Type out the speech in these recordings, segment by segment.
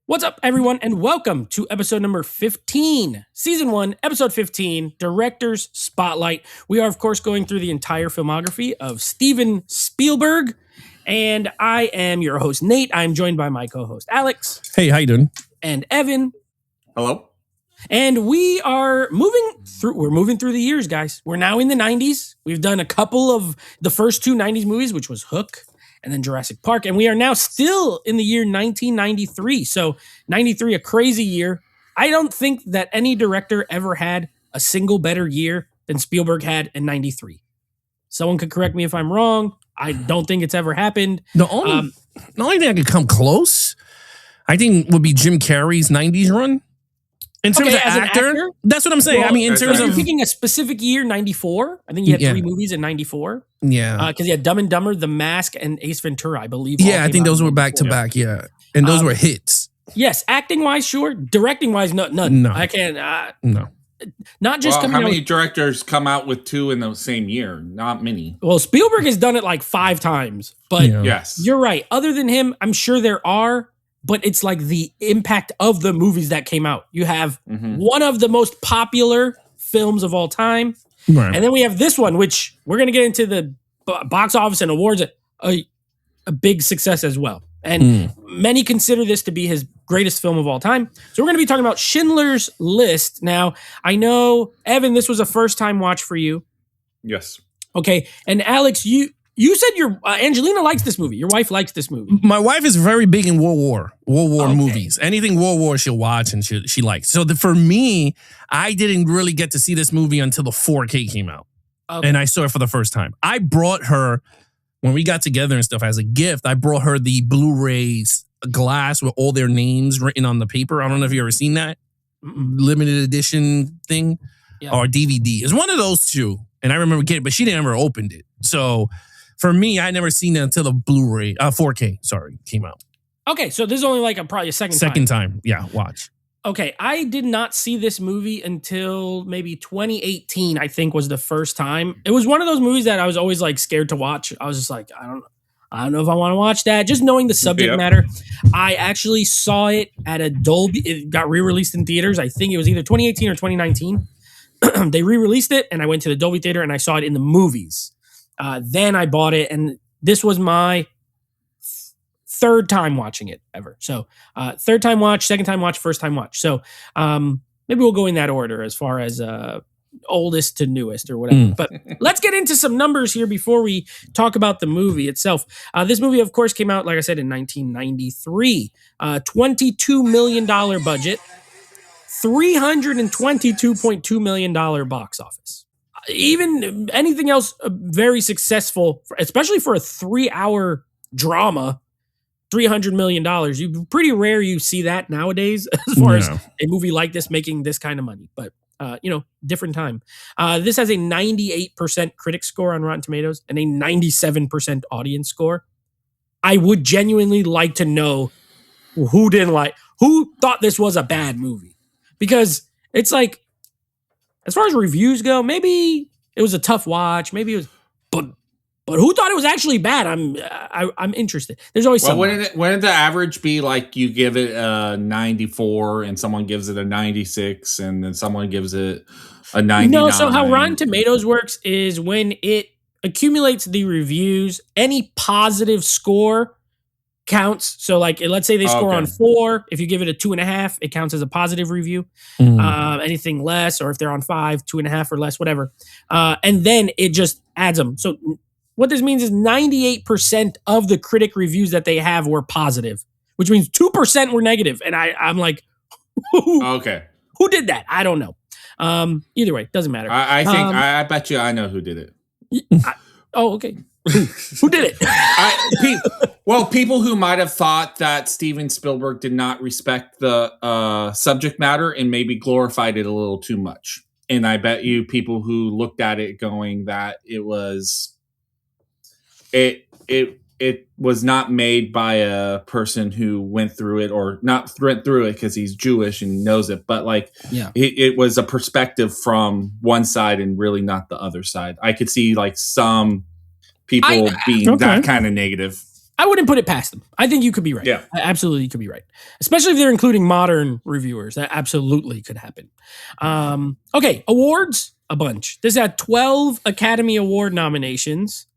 What's up, everyone, and welcome to episode number 15, season 1, episode 15, Director's Spotlight. We are, of course, going through the entire filmography of Steven Spielberg, and I am your host, Nate. I'm joined by my co-host, Alex. Hey, how you doing? And Evan. Hello. And we are moving through the years, guys. We're now in the 90s. We've done a couple of the first two 90s movies, which was Hook and then Jurassic Park. And we are now still in the year 1993. So 93, a crazy year. I don't think that any director ever had a single better year than Spielberg had in 93. Someone could correct me if I'm wrong. I don't think it's ever happened. The only thing I could come close, I think, would be Jim Carrey's 90s run. In terms of actor, that's what I'm saying. Well, I mean, in terms of picking a specific year, 94. I think he had three movies in 94. Yeah. Because he had Dumb and Dumber, The Mask, and Ace Ventura, I believe. Yeah, I think those were back to back. Yeah. And those were hits. Yes. Acting wise, sure. Directing wise, none. No. I can't. No. Not just coming how out many directors come out with two in the same year? Not many. Well, Spielberg has done it like 5 times. But yes, you're right. Other than him, I'm sure there are. But it's like the impact of the movies that came out. You have one of the most popular films of all time. Right. And then we have this one, which we're going to get into the box office and awards, a big success as well. And many consider this to be his greatest film of all time. So we're going to be talking about Schindler's List. Now, I know, Evan, this was a first-time watch for you. Yes. Okay. And Alex, you said your Angelina likes this movie. Your wife likes this movie. My wife is very big in World War movies. Anything World War she'll watch and she likes. So for me, I didn't really get to see this movie until the 4K came out. Okay. And I saw it for the first time. I brought her, when we got together and stuff as a gift, I brought her the Blu-rays glass with all their names written on the paper. I don't know if you've ever seen that. Limited edition thing or DVD. It's one of those two. And I remember getting it, but she never opened it. So for me, I never seen it until the Blu-ray, 4K, came out. Okay, so this is only like probably a second time. Second time, yeah, watch. Okay, I did not see this movie until maybe 2018, I think was the first time. It was one of those movies that I was always like scared to watch. I was just like, I don't know if I want to watch that. Just knowing the subject matter. I actually saw it at a Dolby. It got re-released in theaters. I think it was either 2018 or 2019. They re-released it, and I went to the Dolby Theater, and I saw it in the movies. Then I bought it, and this was my third time watching it ever. So third time watch, second time watch, first time watch. So maybe we'll go in that order as far as oldest to newest or whatever. But let's get into some numbers here before we talk about the movie itself. This movie, of course, came out, like I said, in 1993. $22 million budget, $322.2 million box office. Even anything else very successful, especially for a 3-hour drama, $300 million. Pretty rare you see that nowadays as far as a movie like this making this kind of money. But, different time. This has a 98% critic score on Rotten Tomatoes and a 97% audience score. I would genuinely like to know who thought this was a bad movie. Because it's like, as far as reviews go, maybe it was a tough watch. Maybe it was, but who thought it was actually bad? I'm interested. There's always something. Wouldn't the average be like you give it a 94 and someone gives it a 96 and then someone gives it a 99? No, so how Rotten Tomatoes works is when it accumulates the reviews, any positive score counts. So like, let's say they score on 4. If you give it a 2.5, it counts as a positive review. Anything less, or if they're on 5, 2.5 or less, whatever. And then it just adds them. So what this means is 98% of the critic reviews that they have were positive, which means 2% were negative. And I'm like, who did that? I don't know. Either way, doesn't matter. I think I bet you I know who did it. Okay. Who did it? People who might have thought that Steven Spielberg did not respect the subject matter and maybe glorified it a little too much. And I bet you people who looked at it going that it was not made by a person who went through it, or not went through it because he's Jewish and knows it, but it was a perspective from one side and really not the other side. I could see like some people being that kind of negative. I wouldn't put it past them. I think you could be right. Yeah. Absolutely could be right. Especially if they're including modern reviewers. That absolutely could happen. Okay, awards, a bunch. This had 12 Academy Award nominations.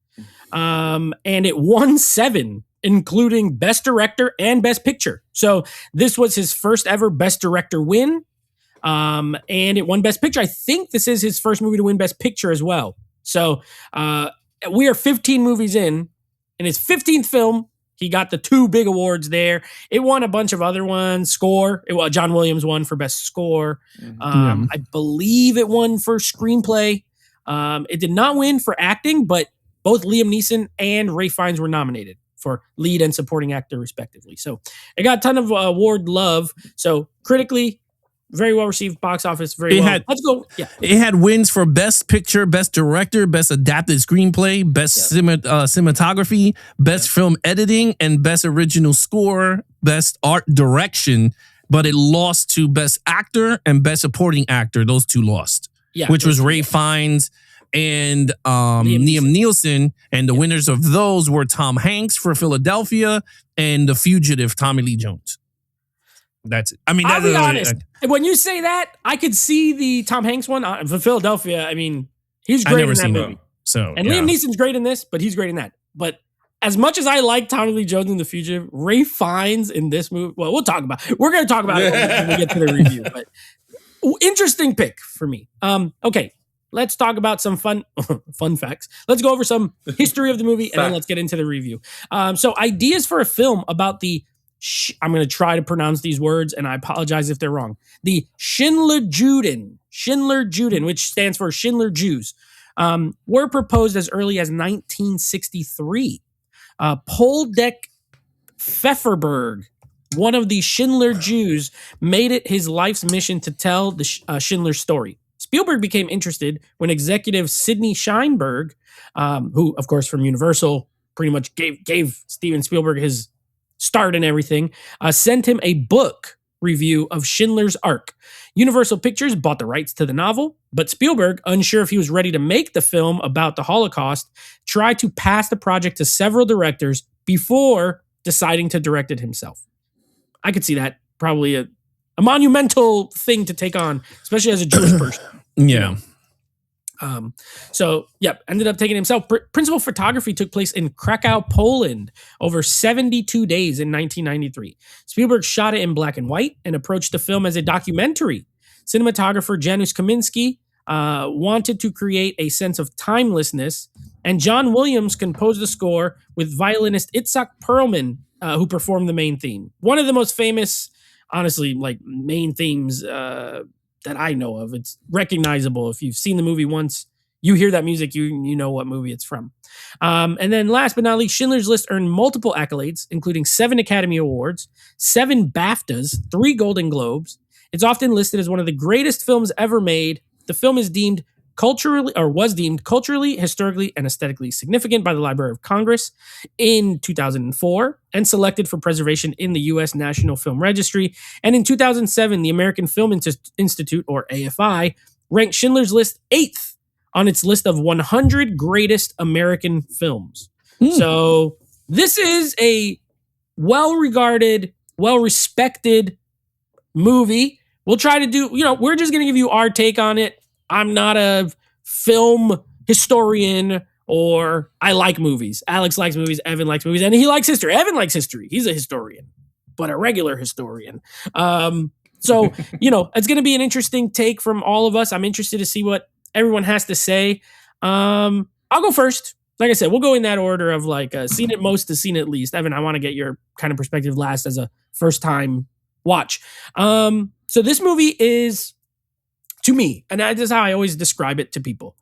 And it won 7, including Best Director and Best Picture. So this was his first ever Best Director win. And it won Best Picture. I think this is his first movie to win Best Picture as well. So we are 15 movies in his 15th film. He got the 2 big awards there. It won a bunch of other ones. Score. John Williams won for Best Score. I believe it won for Screenplay. It did not win for acting, but both Liam Neeson and Ralph Fiennes were nominated for lead and supporting actor, respectively. So it got a ton of award love. So critically, very well received, box office, let's go. Yeah. It had wins for Best Picture, Best Director, Best Adapted Screenplay, Best Cinematography, Best Film Editing, and Best Original Score, Best Art Direction, but it lost to Best Actor and Best Supporting Actor. Those 2 lost, which was Ralph Fiennes and Liam Neeson. And the winners of those were Tom Hanks for Philadelphia and The Fugitive, Tommy Lee Jones. That's it. I mean, I'll be honest. When you say that, I could see the Tom Hanks one for Philadelphia. I mean, he's great in that movie. And Liam Neeson's great in this, but he's great in that. But as much as I like Tommy Lee Jones in The Fugitive, Ralph Fiennes in this movie, well, we're going to talk about it when we get to the review. But interesting pick for me. Okay, let's talk about some fun facts. Let's go over some history of the movie, and then let's get into the review. So ideas for a film about the I'm going to try to pronounce these words, and I apologize if they're wrong. The Schindler-Juden, which stands for Schindler Jews, were proposed as early as 1963. Poldek Pfefferberg, one of the Schindler Jews, made it his life's mission to tell the Schindler story. Spielberg became interested when executive Sidney Sheinberg, who, of course, from Universal, pretty much gave Steven Spielberg his start and everything, sent him a book review of Schindler's Ark. Universal Pictures bought the rights to the novel, but Spielberg, unsure if he was ready to make the film about the Holocaust, tried to pass the project to several directors before deciding to direct it himself. I could see that. Probably a monumental thing to take on, especially as a Jewish person. Yeah. Ended up taking it himself. Principal photography took place in Krakow, Poland over 72 days in 1993. Spielberg shot it in black and white and approached the film as a documentary. Cinematographer Janusz Kaminski wanted to create a sense of timelessness, and John Williams composed the score with violinist Itzhak Perlman, who performed the main theme. One of the most famous, honestly, main themes that I know of. It's recognizable. If you've seen the movie once, you hear that music, you know what movie it's from. And then last but not least, Schindler's List earned multiple accolades, including 7 Academy Awards, 7 BAFTAs, 3 Golden Globes. It's often listed as one of the greatest films ever made. The film is deemed was deemed culturally, historically, and aesthetically significant by the Library of Congress in 2004 and selected for preservation in the U.S. National Film Registry. And in 2007, the American Film Institute, or AFI, ranked Schindler's List 8th on its list of 100 greatest American films. So this is a well-regarded, well-respected movie. We'll try to do, we're just going to give you our take on it. I'm not a film historian, or I like movies. Alex likes movies. Evan likes movies. And he likes history. Evan likes history. He's a historian, but a regular historian. It's going to be an interesting take from all of us. I'm interested to see what everyone has to say. I'll go first. Like I said, we'll go in that order of seen it most to seen it least. Evan, I want to get your kind of perspective last as a first time watch. So this movie is, to me, and that is how I always describe it to people.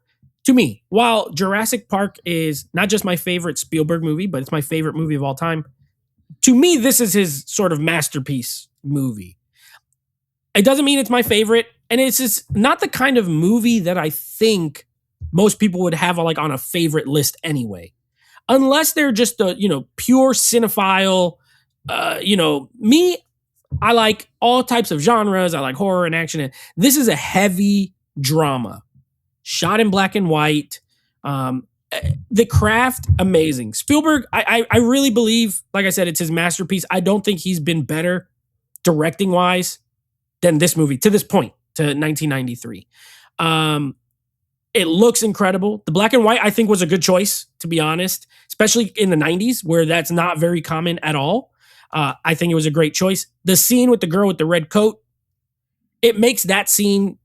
To me, while Jurassic Park is not just my favorite Spielberg movie, but it's my favorite movie of all time, to me, this is his sort of masterpiece movie. It doesn't mean it's my favorite, and it's just not the kind of movie that I think most people would have on a favorite list anyway. Unless they're just a, pure cinephile. Me, I like all types of genres. I like horror and action. This is a heavy drama, shot in black and white. The craft, amazing. Spielberg, I really believe, like I said, it's his masterpiece. I don't think he's been better directing wise than this movie to this point, to 1993. It looks incredible. The black and white, I think, was a good choice, to be honest, especially in the 90s where that's not very common at all. I think it was a great choice. The scene with the girl with the red coat, it makes that scene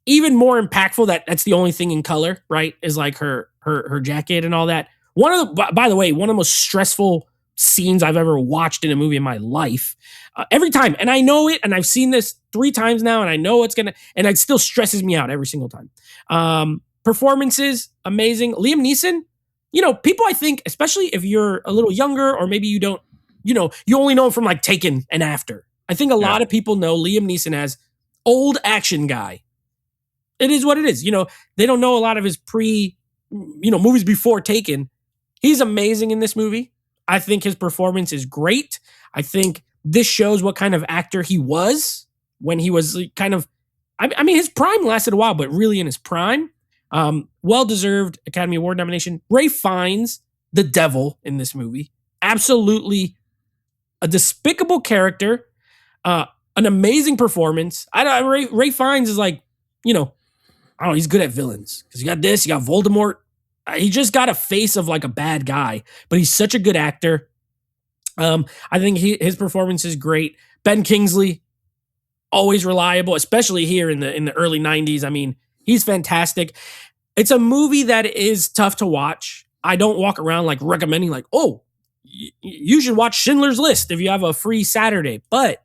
even more impactful. That's the only thing in color, right? Is like her jacket and all that. By the way, one of the most stressful scenes I've ever watched in a movie in my life. Every time, and I know it, and I've seen this 3 times now, and I know it's gonna, and it still stresses me out every single time. Performances, amazing. Liam Neeson, people, I think, especially if you're a little younger, or maybe you don't, you only know him from like Taken and After. I think a lot of people know Liam Neeson as old action guy. It is what it is. They don't know a lot of his movies before Taken. He's amazing in this movie. I think his performance is great. I think this shows what kind of actor he was when he was kind of, I mean, his prime lasted a while, but really in his prime. Well-deserved Academy Award nomination. Ralph Fiennes, the devil in this movie. Absolutely a despicable character. An amazing performance. Ralph Fiennes is like, I don't know, he's good at villains. Because you got this, you got Voldemort. He just got a face of like a bad guy, but he's such a good actor. I think his performance is great. Ben Kingsley, always reliable, especially here in the early 90s. I mean, he's fantastic. It's a movie that is tough to watch. I don't walk around like recommending like, oh, you should watch Schindler's List if you have a free Saturday. But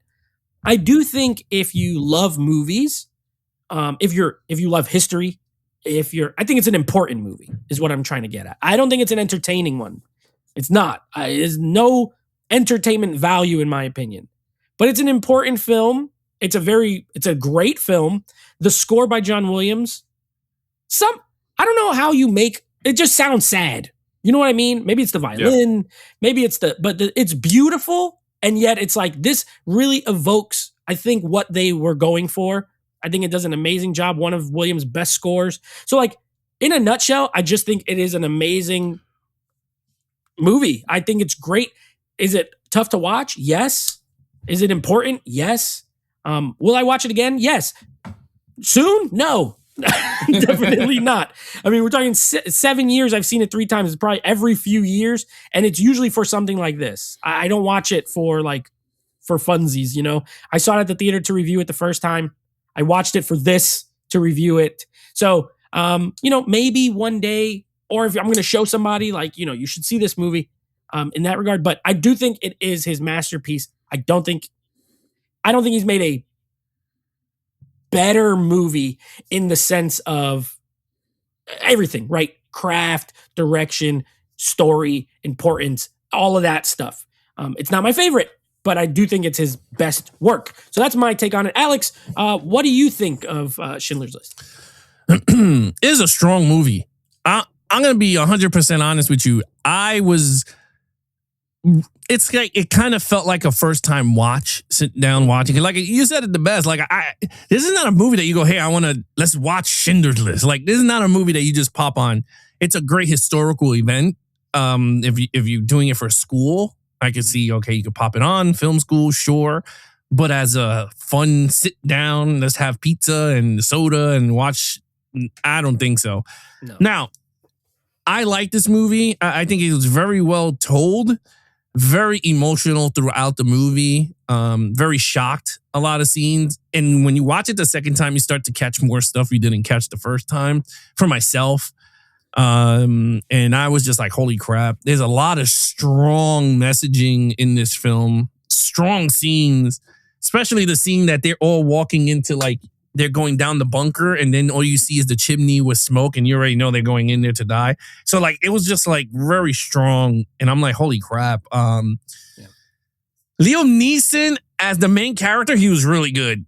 I do think if you love movies, if you love history, I think it's an important movie is what I'm trying to get at. I don't think it's an entertaining one. It's not. There's no entertainment value in my opinion, but it's an important film. It's a great film. The score by John Williams. I don't know how you make it just sounds sad. You know what I mean? Maybe it's the violin, maybe it's it's beautiful. And yet it's like, this really evokes, I think, what they were going for. I think it does an amazing job. One of Williams' best scores. So like, in a nutshell, I just think it is an amazing movie. I think it's great. Is it tough to watch? Yes. Is it important? Yes. Will I watch it again? Yes. Soon? No. Definitely not. I mean, we're talking 7 years. I've seen it 3 times. It's probably every few years. And it's usually for something like this. I don't watch it for funsies, I saw it at the theater to review it the first time. I watched it for this to review it. So, maybe one day, or if I'm going to show somebody, like, you should see this movie in that regard. But I do think it is his masterpiece. I don't think he's made a better movie in the sense of everything, right? Craft, direction, story, importance, all of that stuff. It's not my favorite, but I do think it's his best work. So that's my take on it. Alex, what do you think of Schindler's List? It is a strong movie. I'm going to be 100% honest with you. It's like, it kind of felt like a first time watch, sit down watching it. Like you said it the best. Like this is not a movie that you go, hey, let's watch Schindler's List. Like this is not a movie that you just pop on. It's a great historical event. If you're doing it for school, I could see, okay, you could pop it on, film school, sure. But as a fun sit down, let's have pizza and soda and watch, I don't think so. No. Now, I like this movie. I think it was very well told, very emotional throughout the movie, very shocked, a lot of scenes. And when you watch it the second time, you start to catch more stuff you didn't catch the first time. For myself, and I was just like, holy crap. There's a lot of strong messaging in this film, strong scenes, especially the scene that they're all walking into, like they're going down the bunker and then all you see is the chimney with smoke and you already know they're going in there to die. So like, it was just like very strong. And I'm like, holy crap. Liam Neeson as the main character, he was really good.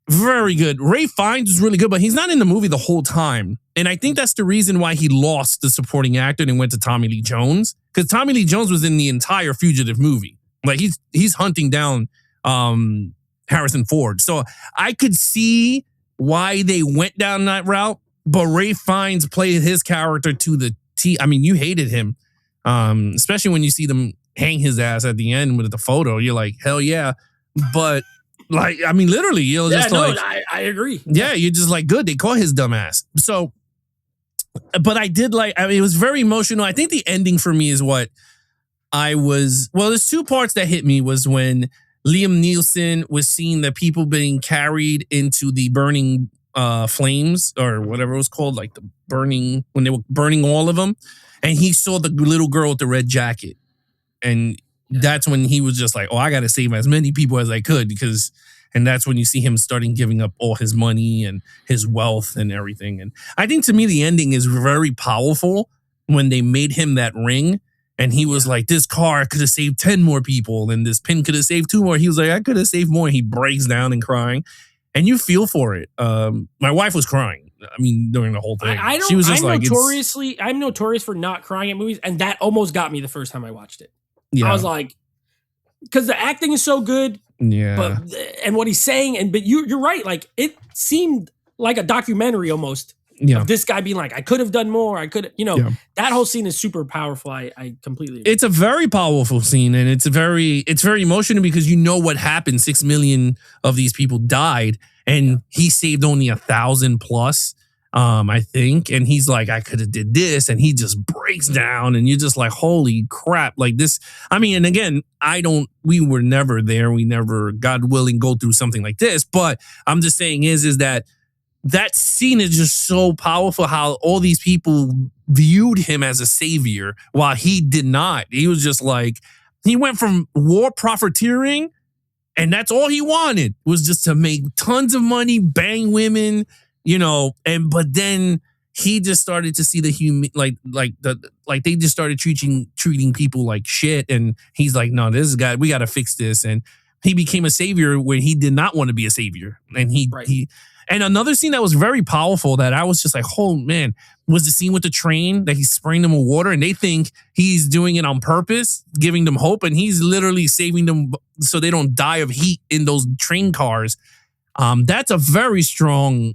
Very good. Ralph Fiennes was really good, but he's not in the movie the whole time. And I think that's the reason why he lost the supporting actor and went to Tommy Lee Jones. Because Tommy Lee Jones was in the entire Fugitive movie. Like he's hunting down Harrison Ford. So I could see why they went down that route, but Ralph Fiennes played his character to the I mean, you hated him, especially when you see them hang his ass at the end with the photo. You're like, hell yeah. But like, I mean, literally, you're just like, I agree. Yeah, you're just like, good. They caught his dumb ass. So, but I did like, I mean, it was very emotional. I think the ending for me is what there's two parts that hit me was when Liam Neeson was seeing the people being carried into the burning flames or whatever it was called, like the burning, when they were burning all of them. And he saw the little girl with the red jacket. And that's when he was just like, oh, I got to save as many people as I could and that's when you see him starting giving up all his money and his wealth and everything. And I think to me, the ending is very powerful when they made him that ring. And he was like, this car could have saved 10 more people. And this pin could have saved 2 more. He was like, I could have saved more. He breaks down and crying. And you feel for it. My wife was crying. I mean, during the whole thing. She was just I'm notorious for not crying at movies. And that almost got me the first time I watched it. Yeah. I was like, because the acting is so good. Yeah. And what he's saying. But you're right. Like, it seemed like a documentary almost. Yeah. Of this guy being like, I could have done more. I could, that whole scene is super powerful. I completely agree. It's a very powerful scene, and it's very emotional because you know what happened. 6 million of these people died, and he saved only 1,000 plus, I think. And he's like, I could have did this, and he just breaks down, and you're just like, holy crap! Like this. I mean, and again, we were never there. We never, God willing, go through something like this. But I'm just saying is that scene is just so powerful how all these people viewed him as a savior while he did not. He was just like, he went from war profiteering and that's all he wanted was just to make tons of money, bang women, but then he just started to see they just started treating people like shit. And he's like, no, this guy, we got to fix this. And he became a savior when he did not want to be a savior. And and another scene that was very powerful that I was just like, oh man, was the scene with the train that he's spraying them with water and they think he's doing it on purpose, giving them hope. And he's literally saving them so they don't die of heat in those train cars. That's a very strong,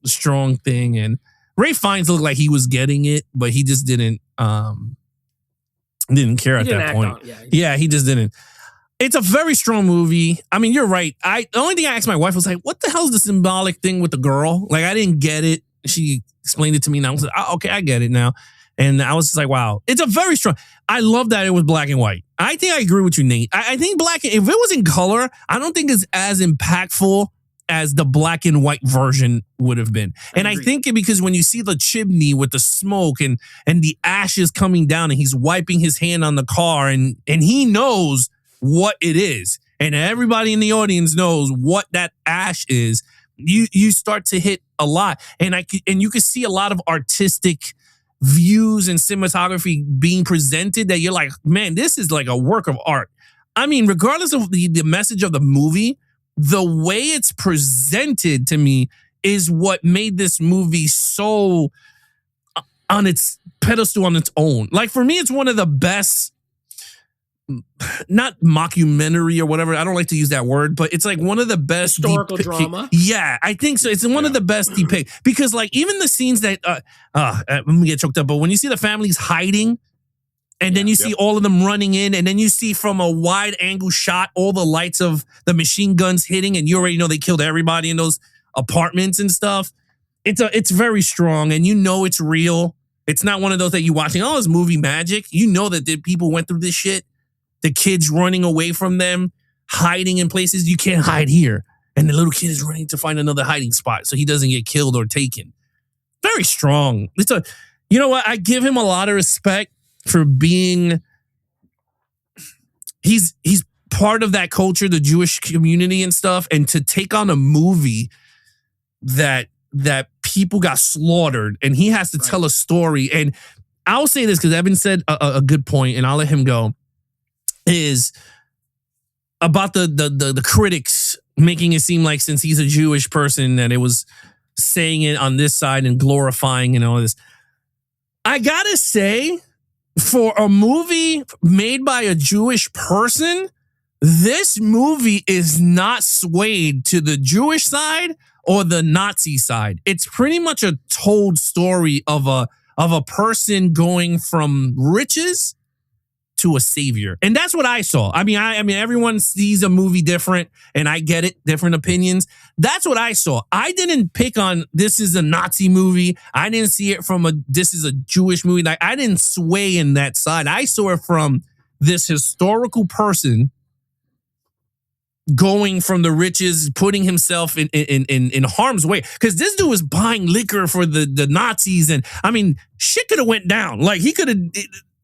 strong thing. And Ray Fiennes looked like he was getting it, but he just didn't care at that point. He just didn't. It's a very strong movie. I mean, you're right. The only thing I asked my wife was like, what the hell is the symbolic thing with the girl? Like, I didn't get it. She explained it to me and I was like, oh, okay, I get it now. And I was just like, wow, it's a very strong. I love that it was black and white. I think I agree with you, Nate. I think if it was in color, I don't think it's as impactful as the black and white version would have been. And I think because when you see the chimney with the smoke and the ashes coming down and he's wiping his hand on the car and he knows what it is. And everybody in the audience knows what that ash is. You start to hit a lot. And you can see a lot of artistic views and cinematography being presented that you're like, man, this is like a work of art. I mean, regardless of the message of the movie, the way it's presented to me is what made this movie so on its pedestal on its own. Like for me, it's one of the best, not mockumentary or whatever. I don't like to use that word, but it's like one of the best historical drama. Yeah, I think so. It's one of the best depict because like even the scenes that I'm gonna get choked up, but when you see the families hiding and then you see all of them running in and then you see from a wide angle shot all the lights of the machine guns hitting and you already know they killed everybody in those apartments and stuff. It's very strong and you know it's real. It's not one of those that you're watching, oh, it's movie magic. You know that the people went through this shit. The kids running away from them, hiding in places you can't hide here. And the little kid is running to find another hiding spot so he doesn't get killed or taken. Very strong. You know what? I give him a lot of respect for being, he's part of that culture, the Jewish community and stuff. And to take on a movie that people got slaughtered and he has to tell a story. And I'll say this because Evan said a good point and I'll let him go. Is about the critics making it seem like since he's a Jewish person that it was saying it on this side and glorifying and all this. I gotta say, for a movie made by a Jewish person, this movie is not swayed to the Jewish side or the Nazi side. It's pretty much a told story of of a person going from riches to a savior. And that's what I saw. I mean, everyone sees a movie different, and I get it, different opinions. That's what I saw. I didn't pick on this is a Nazi movie. I didn't see it from this is a Jewish movie. Like, I didn't sway in that side. I saw it from this historical person going from the riches, putting himself in harm's way. Because this dude was buying liquor for the Nazis. And I mean, shit could have went down. Like,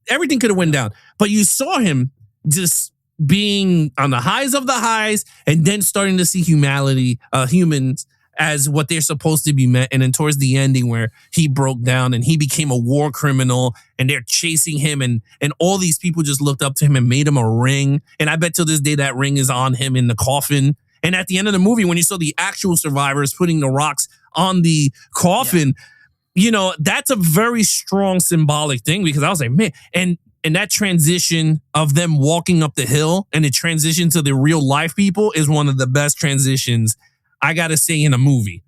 everything could have went down. But you saw him just being on the highs of the highs and then starting to see humans as what they're supposed to be met. And then towards the ending where he broke down and he became a war criminal and they're chasing him and all these people just looked up to him and made him a ring. And I bet till this day that ring is on him in the coffin. And at the end of the movie, when you saw the actual survivors putting the rocks on the coffin, you know, that's a very strong symbolic thing, because I was like, man, and that transition of them walking up the hill and the transition to the real life people is one of the best transitions I gotta say in a movie.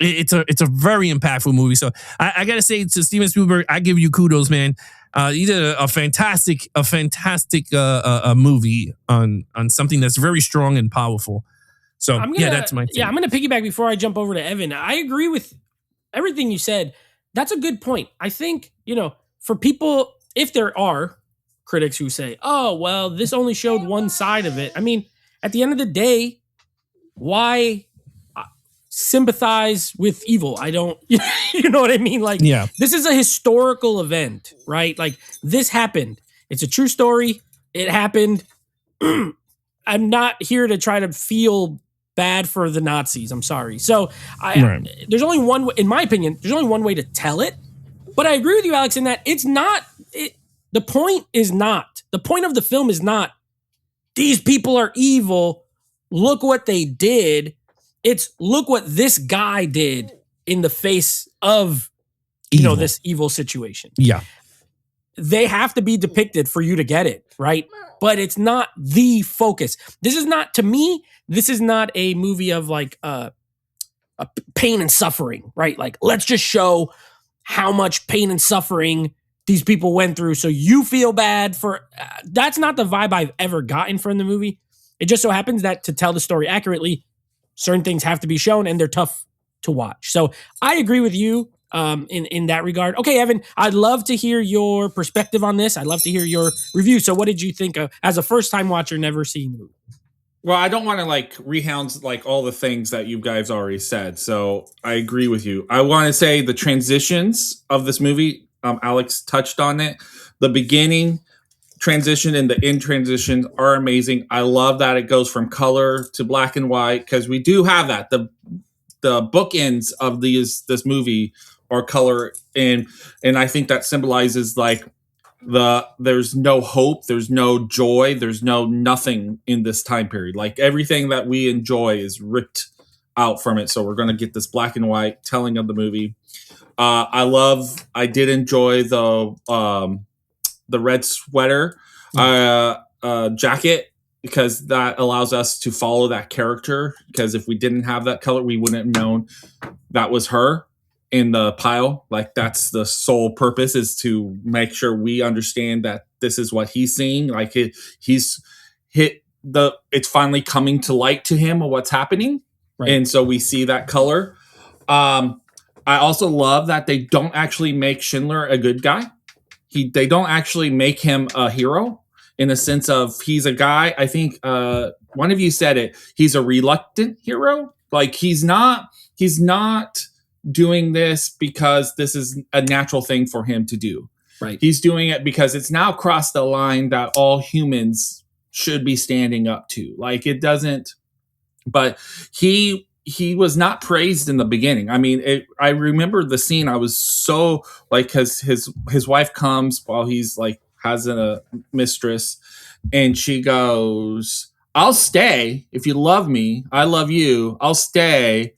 It's a very impactful movie. So I gotta say to Steven Spielberg, I give you kudos, man. You did a fantastic movie on something that's very strong and powerful. So that's my thing. Yeah, I'm gonna piggyback before I jump over to Evan. I agree with everything you said. That's a good point. I think, you know, for people, if there are critics who say, oh, well, this only showed one side of it. I mean, at the end of the day, why sympathize with evil? I don't, you know what I mean? Like, this is a historical event, right? Like, this happened. It's a true story. It happened. I'm not here to try to feel bad for the Nazis. I'm sorry. So there's only one, in my opinion, there's only one way to tell it. But I agree with you, Alex, in that it's not, the point of the film is not, these people are evil, look what they did. It's, look what this guy did in the face of, you know, this evil situation. Yeah. They have to be depicted for you to get it, right? But it's not the focus. This is not, to me, this is not a movie of like a pain and suffering, right? Like, let's just show how much pain and suffering these people went through so you feel bad for... that's not the vibe I've ever gotten from the movie. It just so happens that to tell the story accurately, certain things have to be shown and they're tough to watch. So I agree with you in that regard. Okay, Evan, I'd love to hear your perspective on this. I'd love to hear your review. So what did you think of, as a first-time watcher, never seeing the movie? Well, I don't want to like rehound like all the things that you guys already said. So I agree with you. I want to say the transitions of this movie, Alex touched on it. The beginning transition and the end transition are amazing. I love that it goes from color to black and white, because we do have that. The bookends of this movie are color, and I think that symbolizes like there's no hope, there's no joy, there's no nothing in this time period. Like, everything that we enjoy is ripped out from it. So we're going to get this black and white telling of the movie. I did enjoy the red sweater jacket, because that allows us to follow that character. Because if we didn't have that color, we wouldn't have known that was her in the pile. Like, that's the sole purpose, is to make sure we understand that this is what he's seeing. Like, he's hit it's finally coming to light to him of what's happening. Right. And so we see that color. I also love that they don't actually make Schindler a good guy. They don't actually make him a hero, in the sense of he's a guy. I think one of you said it. He's a reluctant hero. Like, he's not doing this because this is a natural thing for him to do. Right. He's doing it because it's now crossed the line that all humans should be standing up to. Like, it doesn't, but he was not praised in the beginning. I mean, I remember the scene. I was so like, because his wife comes while he's like has a mistress, and she goes, "I'll stay if you love me. I love you. I'll stay,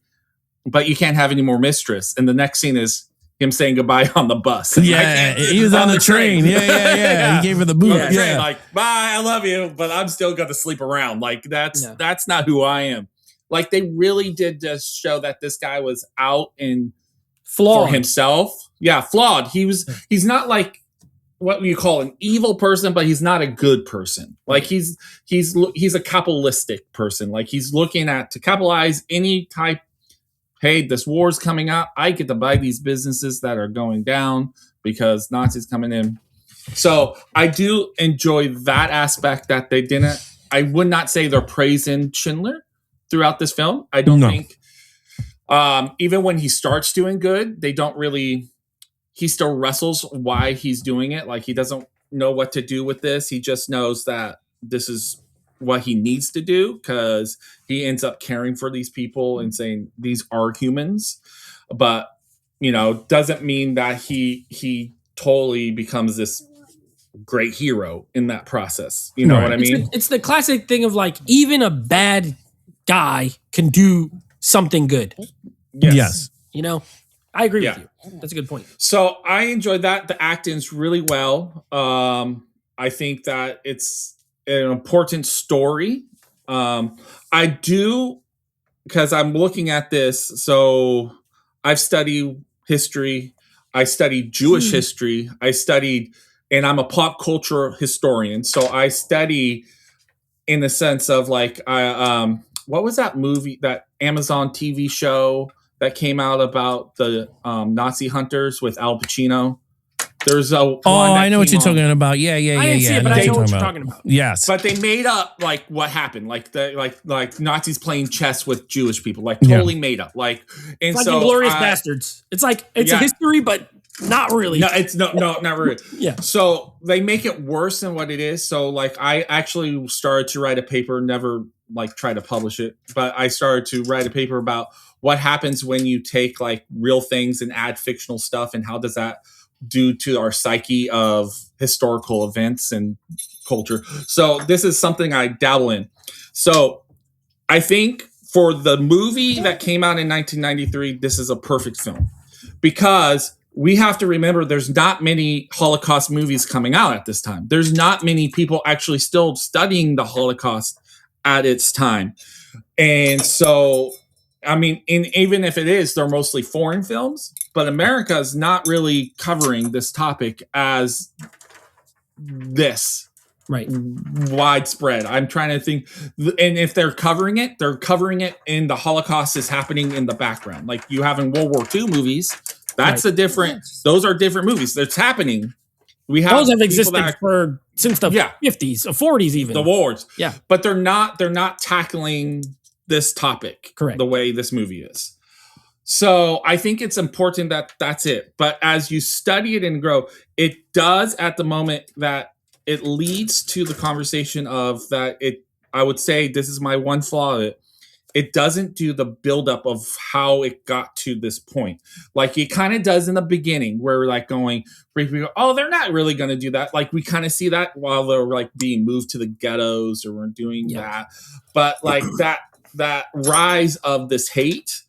but you can't have any more mistress." And the next scene is him saying goodbye on the bus. Yeah, he was on the train. Yeah. He gave her the boot. Yeah. Train, like, bye, I love you, but I'm still going to sleep around. Like, that's not who I am. Like, they really did just show that this guy was out and flawed for himself. Yeah, flawed. He's not like what you call an evil person, but he's not a good person. Like he's a capitalistic person. Like he's looking to capitalize any type. Hey, this war's coming out. I get to buy these businesses that are going down because Nazis coming in. So I do enjoy that aspect that they didn't. I would not say they're praising Schindler throughout this film. I don't think. Even when he starts doing good, they don't really. He still wrestles why he's doing it. Like he doesn't know what to do with this. He just knows that this is what he needs to do because he ends up caring for these people and saying these are humans, but doesn't mean that he totally becomes this great hero in that process. You know what I mean? It's the classic thing of like even a bad guy can do something good. Yes. I agree with you. That's a good point. So I enjoyed that. The acting's really well. I think that it's an important story. I do, because I'm looking at this. So I've studied history. I studied Jewish history. And I'm a pop culture historian. So I study in the sense of like, what was that movie, that Amazon TV show that came out about the Nazi hunters with Al Pacino? There's I know what you're talking about. Yeah. I didn't see it, but I know what you're talking about. Yes, but they made up like what happened, like Nazis playing chess with Jewish people, like totally made up, like. And it's so like Inglourious Bastards. It's like a history, but not really. No, it's not really. Yeah. So they make it worse than what it is. So like I actually started to write a paper, never like try to publish it, but I started to write a paper about what happens when you take like real things and add fictional stuff, and how does that do to our psyche of historical events and culture. So this is something I dabble in. So I think for the movie that came out in 1993, this is a perfect film, because we have to remember there's not many Holocaust movies coming out at this time. There's not many people actually still studying the Holocaust at its time. And so, I mean, even if it is, they're mostly foreign films, but America is not really covering this topic as this widespread. I'm trying to think, and if they're covering it in the Holocaust is happening in the background. Like you have in World War II movies, that's those are different movies. That's happening. We have those have existed since the 50s or 40s, even the wars. Yeah, but they're not tackling this topic correct the way this movie is. So I think it's important that that's it. But as you study it and grow, it does at the moment that it leads to the conversation of that I would say this is my one flaw of it. It doesn't do the buildup of how it got to this point. Like it kind of does in the beginning where we're like going, oh, they're not really going to do that. Like we kind of see that while they're like being moved to the ghettos or we're doing that. But like that rise of this hate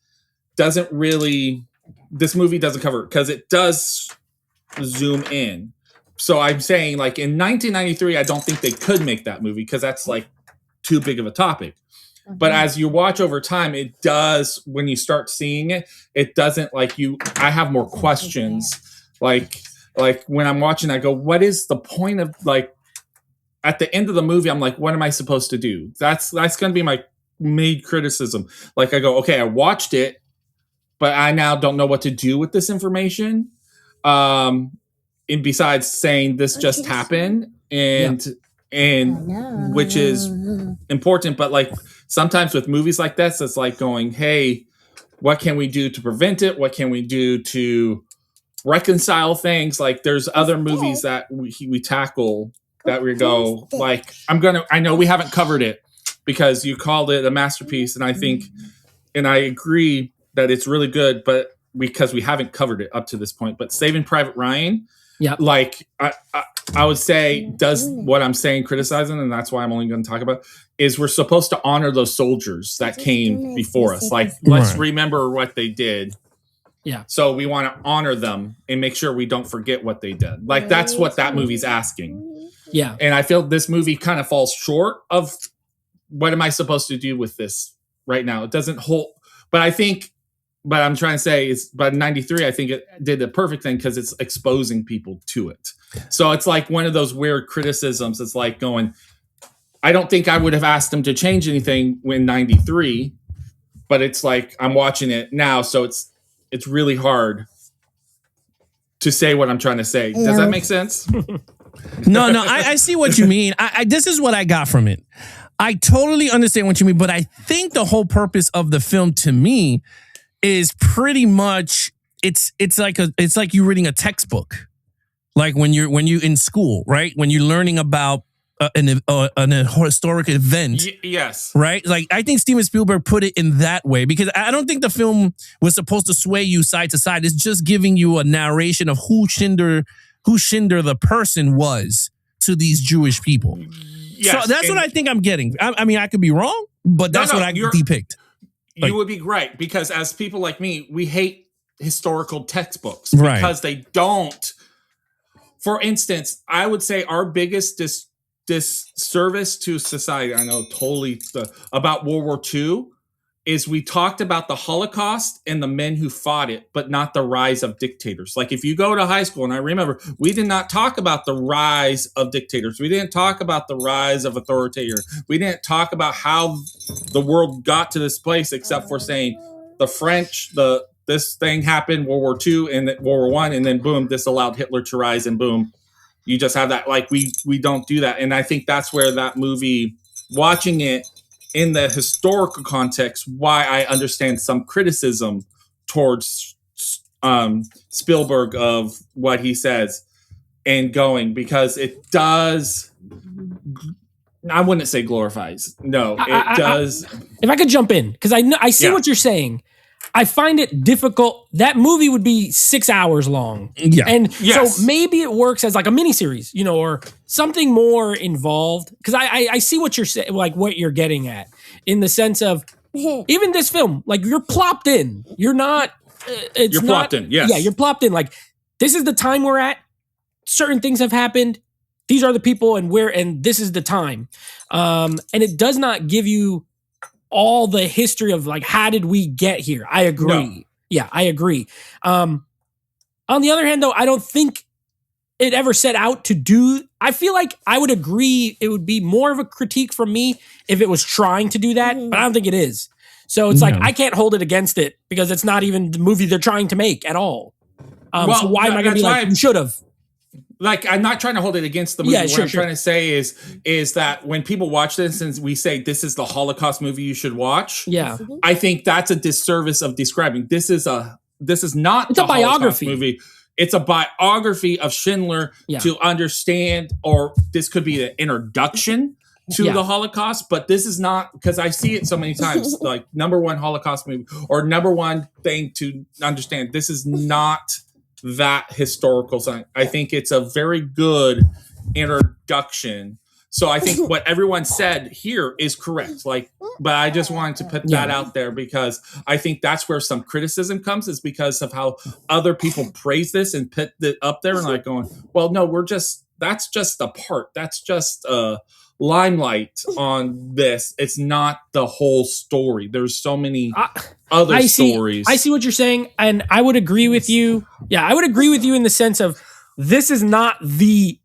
doesn't really, this movie doesn't cover it because it does zoom in. So I'm saying like in 1993, I don't think they could make that movie because that's like too big of a topic. But as you watch over time, it does, when you start seeing it, it doesn't like I have more questions. Like when I'm watching, I go, what is the point of like, at the end of the movie, I'm like, what am I supposed to do? That's going to be my main criticism. Like I go, okay, I watched it, but I now don't know what to do with this information. And besides saying this just happened and which is important, but like sometimes with movies like this, it's like going, hey, what can we do to prevent it? What can we do to reconcile things? Like there's other movies that we tackle that we go like, I know we haven't covered it because you called it a masterpiece. And I think, and I agree that it's really good, but because we haven't covered it up to this point, but Saving Private Ryan, like I would say does what I'm saying, criticizing, and that's why I'm only going to talk about, is we're supposed to honor those soldiers that came before us. Like, let's remember what they did. Yeah. So we want to honor them and make sure we don't forget what they did. Like, that's what that movie's asking. Yeah. And I feel this movie kind of falls short of what am I supposed to do with this right now? It doesn't hold, but I think but I'm trying to say is, but 93, I think it did the perfect thing because it's exposing people to it. So it's like one of those weird criticisms. It's like going, I don't think I would have asked him to change anything when 93, but it's like I'm watching it now, so it's really hard to say what I'm trying to say. Does that make sense? No, I see what you mean. This is what I got from it. I totally understand what you mean, but I think the whole purpose of the film to me is pretty much it's like you reading a textbook, like when you in school, right? When you're learning about an historic event. Yes. Right? Like, I think Steven Spielberg put it in that way because I don't think the film was supposed to sway you side to side. It's just giving you a narration of who Schindler the person was to these Jewish people. Yes, so that's what I think I'm getting. I mean, I could be wrong, but that's what I depict. You would be right, because as people like me, we hate historical textbooks because they don't. For instance, I would say our biggest disservice to society, I know totally about World War II, is we talked about the Holocaust and the men who fought it, but not the rise of dictators. Like if you go to high school, and I remember we did not talk about the rise of dictators. We didn't talk about the rise of authoritarian. We didn't talk about how the world got to this place, except for saying the French, this thing happened, World War II and World War I, and then boom, this allowed Hitler to rise, and boom, you just have that. Like we don't do that. And I think that's where that movie, watching it in the historical context, why I understand some criticism towards Spielberg of what he says and going, because it does, I wouldn't say glorifies. No, it does. If I could jump in, because I see what you're saying. I find it difficult. That movie would be 6 hours long. Yeah. And so maybe it works as like a miniseries, or something more involved. Because I see what you're saying, like what you're getting at, in the sense of even this film, like you're plopped in. You're not, plopped in, yes. Yeah, you're plopped in. Like, this is the time we're at. Certain things have happened. These are the people and this is the time. And it does not give you all the history of like, how did we get here? I agree. No. Yeah, I agree. On the other hand, though, I don't think it ever set out to do. I feel like I would agree it would be more of a critique from me if it was trying to do that, but I don't think it is. So it's like, I can't hold it against it because it's not even the movie they're trying to make at all. So why am I going to be like, you should have? Like, I'm not trying to hold it against the movie. What I'm trying to say is that when people watch this and we say this is the Holocaust movie you should watch, I think that's a disservice of describing. This is not it's a biography movie. It's a biography of Schindler to understand, or this could be an introduction to the Holocaust, but this is not, because I see it so many times, like number one Holocaust movie or number one thing to understand. This is not that historical science. I think it's a very good introduction. So I think what everyone said here is correct. Like, but I just wanted to put that out there because I think that's where some criticism comes, is because of how other people praise this and put it up there and like going, well, no, that's just a part. That's just limelight on this. It's not the whole story. There's so many other stories. I see what you're saying, and I would agree with you. Yeah, I would agree with you in the sense of this is not the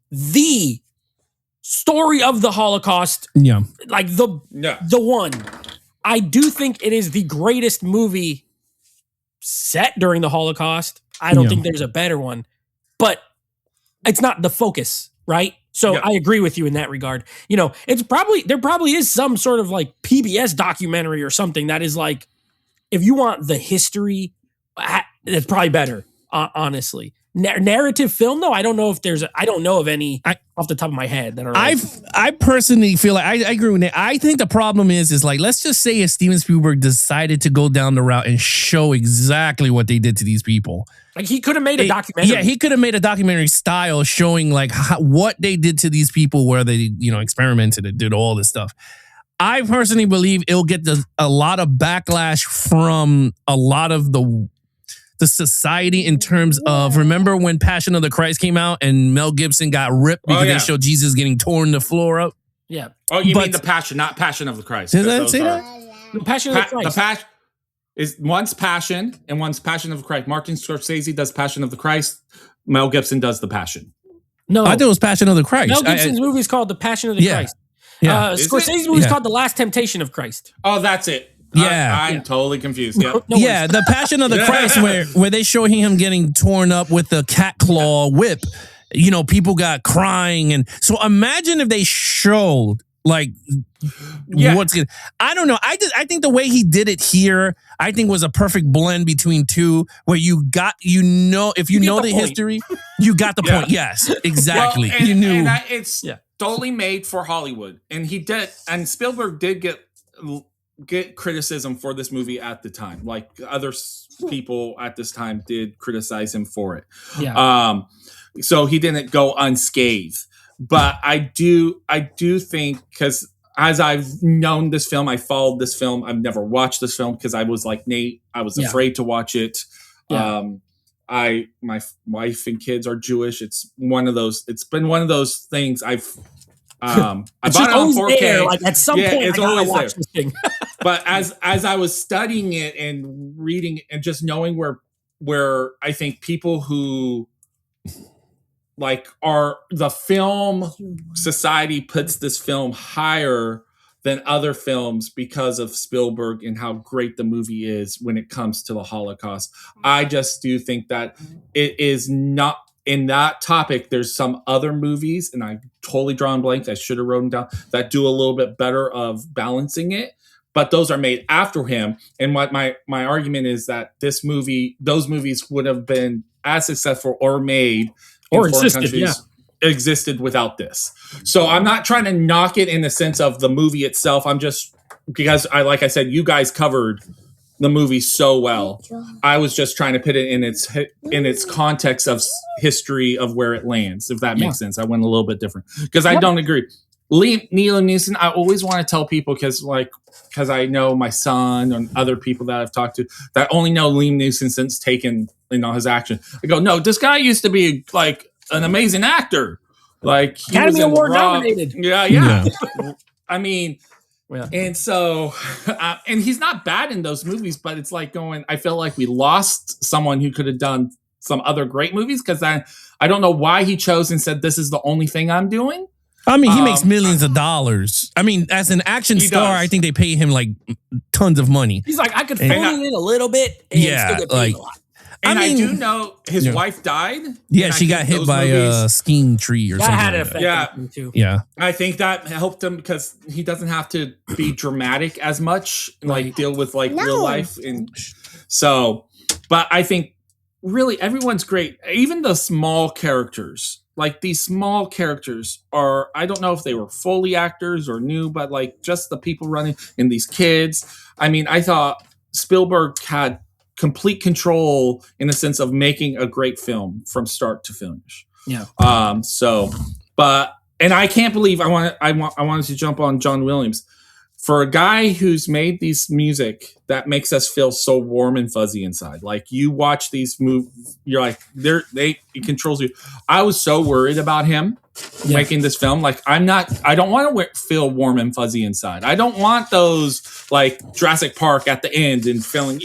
story of the Holocaust. Yeah, like the one. I do think it is the greatest movie set during the Holocaust. I don't think there's a better one, but it's not the focus, right? So I agree with you in that regard. There probably is some sort of like PBS documentary or something that is like, if you want the history, it's probably better, honestly. Narrative film, though, I don't know if I don't know of any off the top of my head that are. I personally feel like I agree with that. I think the problem is like, let's just say if Steven Spielberg decided to go down the route and show exactly what they did to these people. Like, he could have made a documentary. Yeah, he could have made a documentary style showing like what they did to these people, where they experimented and did all this stuff. I personally believe it'll get a lot of backlash from a lot of the society in terms of, remember when Passion of the Christ came out and Mel Gibson got ripped because they showed Jesus getting torn the floor up? Yeah. Oh, you mean the Passion, not Passion of the Christ. Does that say that? The Passion of the Christ. one's Passion and one's Passion of the Christ. Martin Scorsese does Passion of the Christ. Mel Gibson does The Passion. No, I thought it was Passion of the Christ. Mel Gibson's movie is called The Passion of the Christ. Yeah. Scorsese's movie is called The Last Temptation of Christ. Oh, that's it. Yeah. I'm totally confused. Yeah. Yeah, The Passion of the Christ, where they show him getting torn up with the cat claw whip. You know, people got crying. And so imagine if they showed like what's good. I don't know. I think the way he did it here, I think was a perfect blend between two, where if you know the history, you got the point. Yes, exactly. Well, you knew it's totally made for Hollywood, and he did. And Spielberg did get criticism for this movie at the time, like other people at this time did criticize him for it. Yeah. So he didn't go unscathed. But I do think, because as I've known this film, I followed this film. I've never watched this film because I was like Nate. I was afraid to watch it. Yeah. My wife and kids are Jewish. It's been one of those things I bought it on 4K. There, like at some point, it's I gotta always watch there. this thing. But as I was studying it and reading and just knowing where I think people who like the film society puts this film higher than other films because of Spielberg and how great the movie is when it comes to the Holocaust. I just do think that it is not in that topic. There's some other movies, and I totally drawn blanks. I should have written down, that do a little bit better of balancing it, but those are made after him. And what my argument is that those movies would have been as successful or made or existed without this. So I'm not trying to knock it in the sense of the movie itself. I'm just, because like I said, you guys covered the movie so well. I was just trying to put it in its context of history of where it lands, if that makes sense. I went a little bit different because I don't agree. Liam Neeson, I always want to tell people because I know my son and other people that I've talked to that only know Liam Neeson since Taken, his action. I go, no, this guy used to be like an amazing actor, like Academy Award nominated. Yeah. I mean, and so, and he's not bad in those movies, but it's like I feel like we lost someone who could have done some other great movies because I don't know why he chose and said this is the only thing I'm doing. I mean, he makes millions of dollars. I mean, as an action star, I think they pay him like tons of money. He's like, I could phone it in a little bit and still get paid a lot. And I do know his wife died. Yeah, she got hit by a skiing tree or something. That had an effect on him too. Yeah. I think that helped him because he doesn't have to be dramatic as much, like deal with real life. And so, but I think really everyone's great. Even the small characters. Like these small characters are, I don't know if they were Foley actors or new, but like just the people running and these kids. I mean, I thought Spielberg had complete control in the sense of making a great film from start to finish. Yeah. And I can't believe I wanted to jump on John Williams. For a guy who's made these music that makes us feel so warm and fuzzy inside, like you watch these movies, you're like, it controls you. I was so worried about him making this film. Like I don't want to feel warm and fuzzy inside. I don't want those like Jurassic Park at the end and feeling,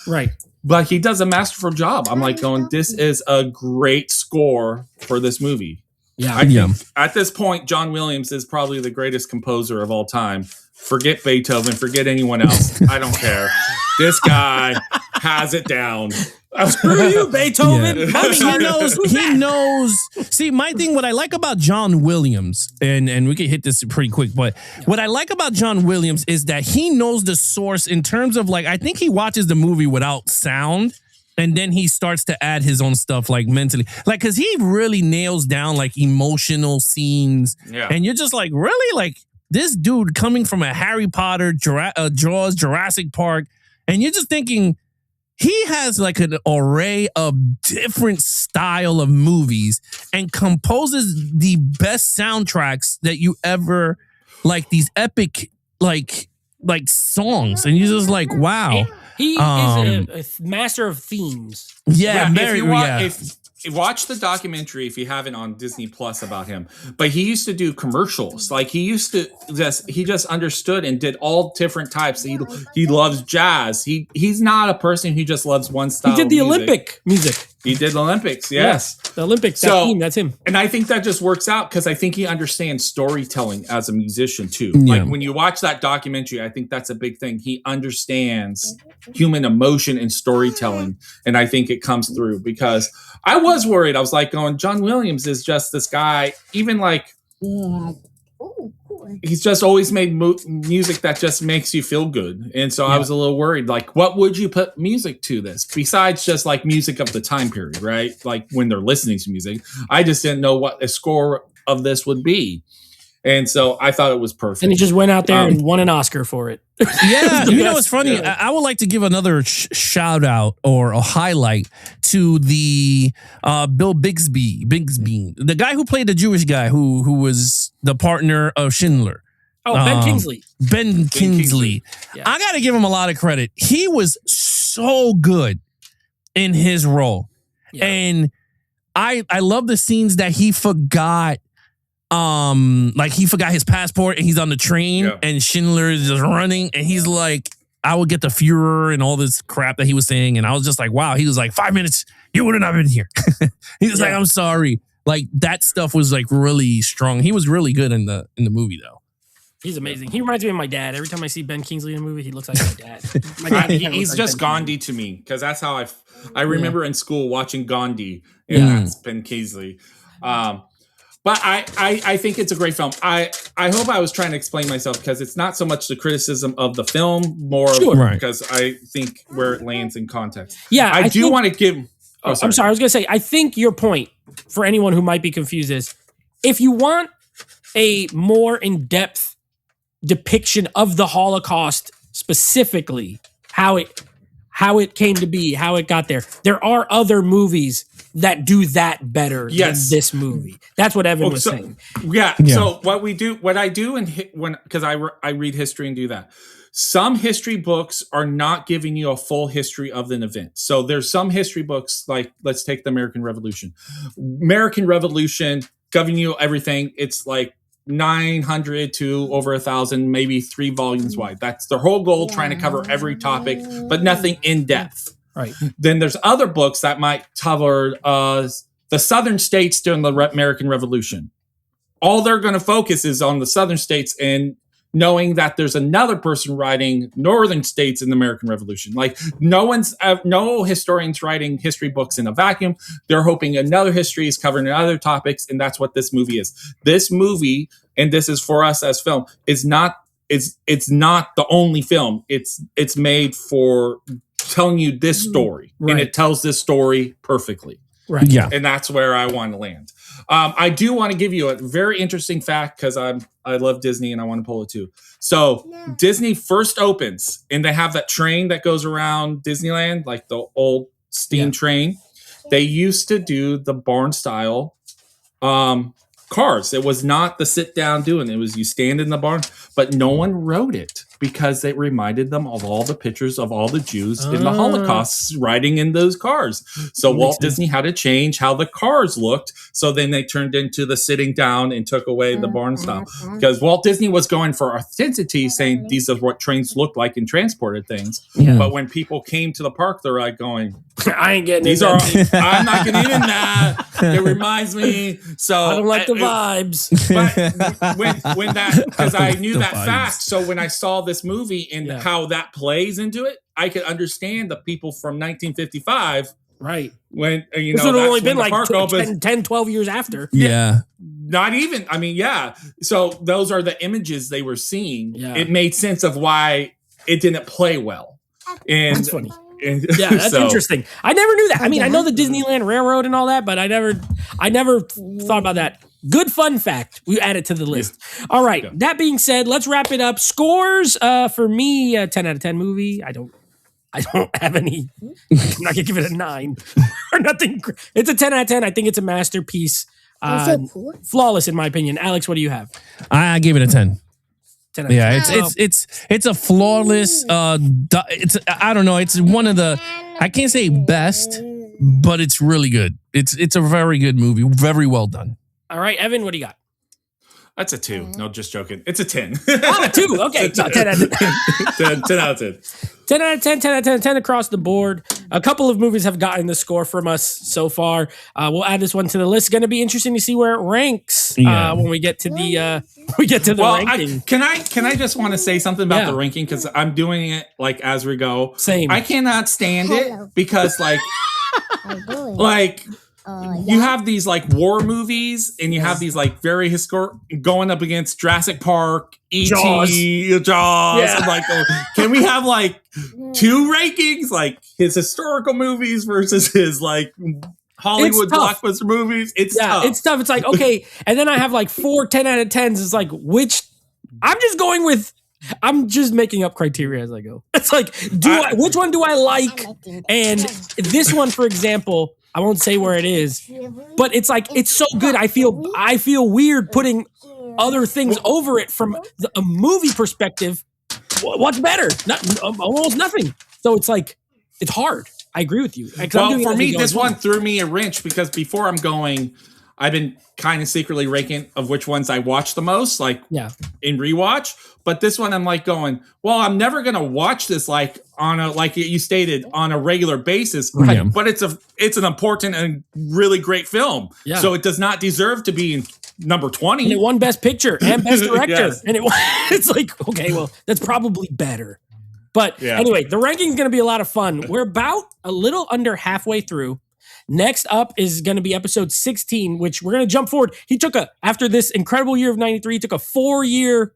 right. But he does a masterful job. I'm like going, this is a great score for this movie. Yeah. I think at this point, John Williams is probably the greatest composer of all time. Forget Beethoven, forget anyone else. I don't care. This guy has it down. Screw you, Beethoven. Yeah. I mean, he knows. See, my thing, what I like about John Williams, and we can hit this pretty quick, but what I like about John Williams is that he knows the source in terms of like, I think he watches the movie without sound. And then he starts to add his own stuff like mentally, like, cause he really nails down like emotional scenes. Yeah. And you're just like, really? Like this dude coming from a Harry Potter, Jaws, Jurassic Park. And you're just thinking he has like an array of different style of movies and composes the best soundtracks that you ever, like these epic, like songs. And you're just like, wow. He is a master of themes. Yeah, watch the documentary if you haven't on Disney Plus about him. But he used to do commercials. Like he just understood and did all different types. He loves jazz. He's not a person who just loves one style. He did the Olympic music. He did the Olympics, yes. Yeah, the Olympics, that team, that's him. And I think that just works out because I think he understands storytelling as a musician too. Yeah. Like when you watch that documentary, I think that's a big thing. He understands human emotion and storytelling. And I think it comes through because I was worried. I was like going, John Williams is just this guy, even like... He's just always made music that just makes you feel good. And so I was a little worried, like, what would you put music to this besides just like music of the time period, right? Like when they're listening to music. I just didn't know what a score of this would be. And so I thought it was perfect. And he just went out there and won an Oscar for it. Yeah. You know what's funny? Yeah. I would like to give another shout out or a highlight to the Bill Bixby, the guy who played the Jewish guy who was the partner of Schindler. Oh, Ben Kingsley. Ben Kingsley. Yeah. I got to give him a lot of credit. He was so good in his role. Yeah. And I love the scenes that he forgot. Like he forgot his passport and he's on the train and Schindler is just running and he's like, I would get the Fuhrer and all this crap that he was saying. And I was just like, wow. He was like, 5 minutes, you would have not been here. He was like, I'm sorry. Like that stuff was like really strong. He was really good in the movie though. He's amazing. He reminds me of my dad. Every time I see Ben Kingsley in a movie, he looks like my dad. He's just like Gandhi to me because that's how I remember in school watching Gandhi and that's Ben Kingsley. But I think it's a great film. I hope I was trying to explain myself because it's not so much the criticism of the film, more because I think where it lands in context. Yeah, I do want to give... I'm sorry. I was going to say, I think your point, for anyone who might be confused, is if you want a more in-depth depiction of the Holocaust, specifically, how it came to be, how it got there, there are other movies that do that better than this movie. That's what Evan was saying. Yeah. So what I do because I read history and do that. Some history books are not giving you a full history of an event. So there's some history books, like let's take the American Revolution. American Revolution giving you everything. It's like 900 to over 1,000, maybe 3 volumes wide. That's their whole goal, trying to cover every topic, but nothing in depth. Right. Then there's other books that might cover the southern states during the American Revolution. All they're going to focus is on the southern states and knowing that there's another person writing northern states in the American Revolution. Like no historians writing history books in a vacuum. They're hoping another history is covering other topics, and that's what this movie is. This movie, and this is for us as film, is not it's not the only film. It's made for telling you this story, and it tells this story perfectly. Right. Yeah. And that's where I want to land. I do want to give you a very interesting fact because I love Disney and I want to pull it too. So Disney first opens and they have that train that goes around Disneyland, like the old steam train. They used to do the barn style cars. It was not the sit down doing it. It was you stand in the barn, but no one rode it because it reminded them of all the pictures of all the Jews in the Holocaust riding in those cars. So Walt Disney had to change how the cars looked. So then they turned into the sitting down and took away the barn style because Walt Disney was going for authenticity, saying these are what trains look like and transported things. Yeah. But when people came to the park, they're like going, I ain't getting these are. I'm not getting in that. It reminds me. So I don't like the vibes. But when that, because I knew that fact. So when I saw this movie and how that plays into it, I could understand the people from 1955. Right. When this would have only been like 10, 12 years after. Yeah. Not even. I mean, yeah. So those are the images they were seeing. Yeah. It made sense of why it didn't play well. And that's funny. Yeah, that's interesting. I never knew that. I mean, I know the Disneyland Railroad and all that, but I never thought about that. Good fun fact. We add it to the list. Yeah. All right. Yeah. That being said, let's wrap it up. Scores for me, a 10 out of 10 movie. I don't have any. I'm not gonna give it a 9 or nothing. It's a 10 out of 10. I think it's a masterpiece. Flawless in my opinion. Alex, what do you have? I gave it a 10. Yeah, it's a flawless. It's I don't know. It's one of the, I can't say best, but it's really good. It's a very good movie. Very well done. All right, Evan, what do you got? That's a 2. No, just joking. It's a 10. 2. Okay. No, 10 out of 10. 10 out of 10. 10 out of 10, 10 out of 10, 10 across the board. A couple of movies have gotten the score from us so far. We'll add this one to the list. It's going to be interesting to see where it ranks when we get to the ranking. Can I just want to say something about the ranking, because I'm doing it like as we go. Same. I cannot stand it because you have these like war movies, and you have these like very historic going up against Jurassic Park, E.T., Jaws. Yeah. I'm like, can we have like 2 rankings, like his historical movies versus his like Hollywood blockbuster movies? It's tough. It's tough. It's like, okay, and then I have like 4 10 out of 10s. It's like, I'm just making up criteria as I go. It's like, which one do I like? And this one, for example, I won't say where it is, but it's like, it's so good. I feel weird putting other things over it from a movie perspective. What's better? Almost nothing. So it's like, it's hard. I agree with you. Well, for me, this one threw me a wrench because before I'm going, I've been kind of secretly ranking of which ones I watch the most, like in rewatch. But this one, I'm like going, well, I'm never going to watch this like you stated, on a regular basis. Right. But it's an important and really great film. Yeah. So it does not deserve to be in number 20. And it won Best Picture and Best Director. Yes. And it's like, okay, well, that's probably better. But anyway, the ranking is going to be a lot of fun. We're about a little under halfway through. Next up is going to be episode 16, which we're going to jump forward. After this incredible year of 93, he took a 4-year,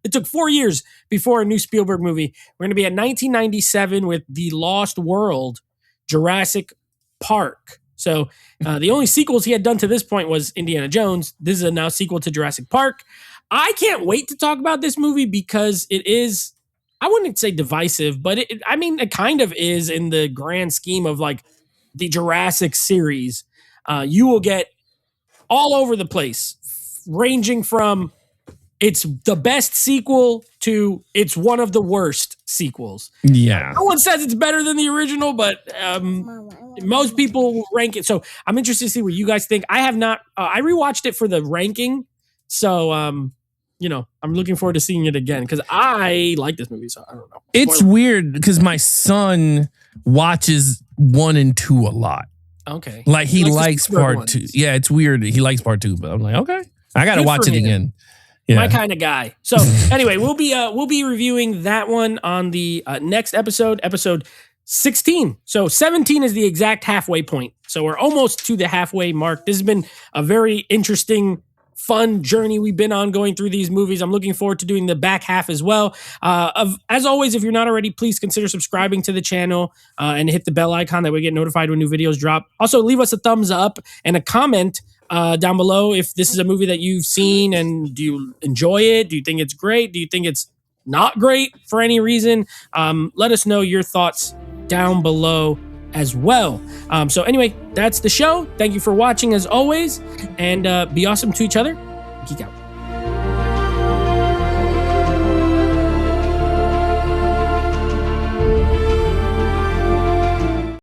it took 4 years before a new Spielberg movie. We're going to be at 1997 with The Lost World, Jurassic Park. So the only sequels he had done to this point was Indiana Jones. This is a now sequel to Jurassic Park. I can't wait to talk about this movie because it is, I wouldn't say divisive, but it kind of is in the grand scheme of like the Jurassic series. You will get all over the place, ranging from it's the best sequel to it's one of the worst sequels. Yeah. No one says it's better than the original, but most people will rank it. So I'm interested to see what you guys think. I have not, I rewatched it for the ranking. So, I'm looking forward to seeing it again because I like this movie. So I don't know. It's weird because my son watches 1 and 2 a lot. Okay. Like he likes part 2. Yeah, it's weird. He likes part 2, but I'm like, okay, I got to watch it again. Yeah. My kind of guy. So anyway, we'll be reviewing that one on the next episode 16. So 17 is the exact halfway point. So we're almost to the halfway mark. This has been a very interesting, fun journey we've been on going through these movies. I'm looking forward to doing the back half as well. As always, if you're not already, please consider subscribing to the channel and hit the bell icon that we get notified when new videos drop. Also, leave us a thumbs up and a comment down below if this is a movie that you've seen and do you enjoy it? Do you think it's great? Do you think it's not great for any reason? Let us know your thoughts down below as well. So anyway, that's the show. Thank you for watching as always, and be awesome to each other. Geek out.